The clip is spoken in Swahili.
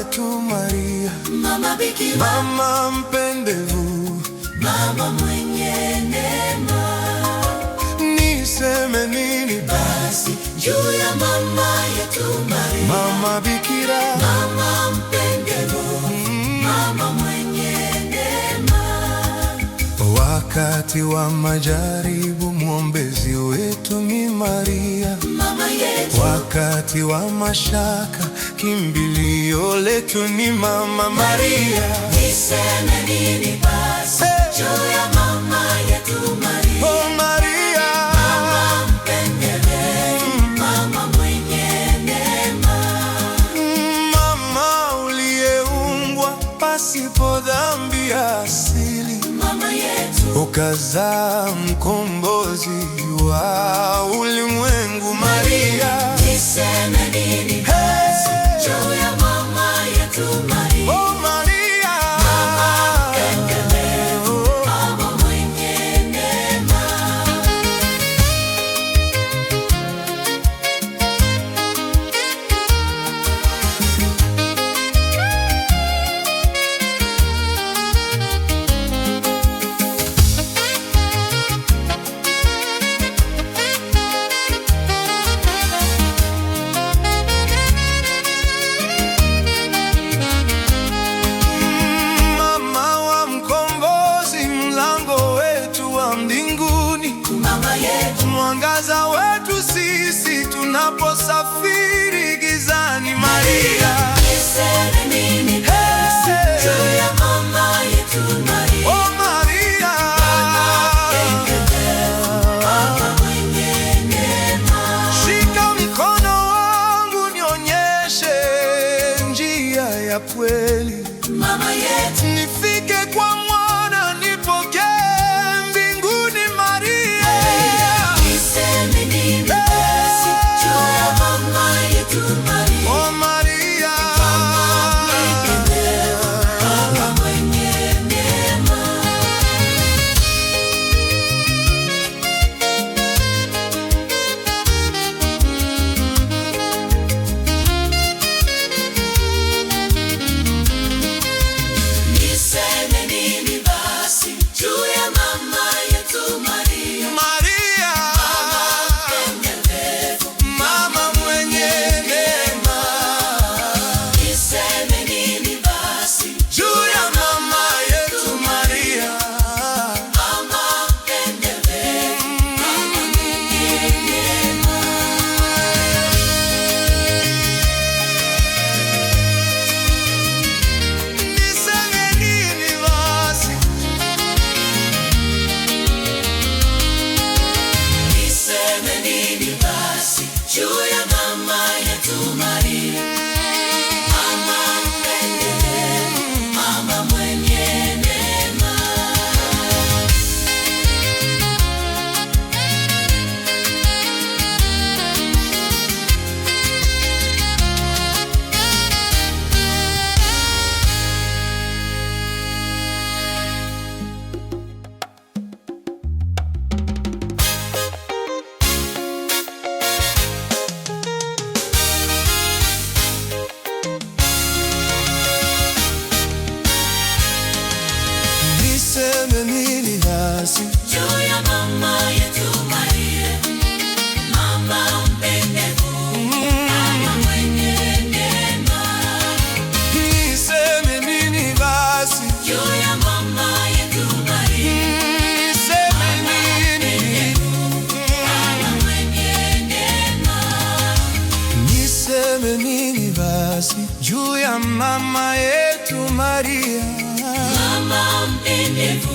yetu Maria, Mama Bikira, mama mpendevu, mama mwenye neema. Niseme nini basi juu ya mama yetu Maria, mama Bikira, mama mpendevu, mama mwenye neema. Wakati wa majaribu mwombezi wetu ni Maria, mama yetu. Wakati wa mashaka kimbilio letu ni mama Maria. Niseme nini basi juu ya mama yetu Maria, Oh Maria, mama mpendevu, mama mwenye neema. Mama uliyeumbwa pasipo dhambi ya asili, mama yetu. Ukazaa mkombozi wa ulimwengu Maria. Niseme nini basi juu ya mama yetu Maria, Oh Maria, mama mpendevu, mama mwenye neema. mama wa mkombozi, mlango wetu wa mbinguni, Mama yetu. mwangaza wetu sisi tunaposafiri gizani Maria. Niseme nini basi juu ya mama yetu Maria, Oh Maria, mama mwenye neema. shika mikono wangu nionyeshe njia ya kweli, Mama yetu. nifike kwa mwana nipokee mbinguni Maria. Niseme nini basi juu ya mama yetu Maria, Oh Maria, mama mwenye neema. Niseme nini basi juu ya mama yetu Maria, Maria, mpendevu, mama mwenye neema. niseme nini basi Juu ya mama yetu Maria, mama mpendevu, mama mwenye neema. niseme nini basi? Niseme nini basi juu ya mama yetu Maria, mama mpendevu, mama mwenye neema. Niseme nini basi? Juu ya mama yetu Maria, mama mpendevu, mama mwenye neema. Niseme nini basi? Juu ya mama yetu Maria, Niseme nini? mama mwenye neema. Niseme nini basi? Juu ya mama yetu Maria, Mama mpendevu,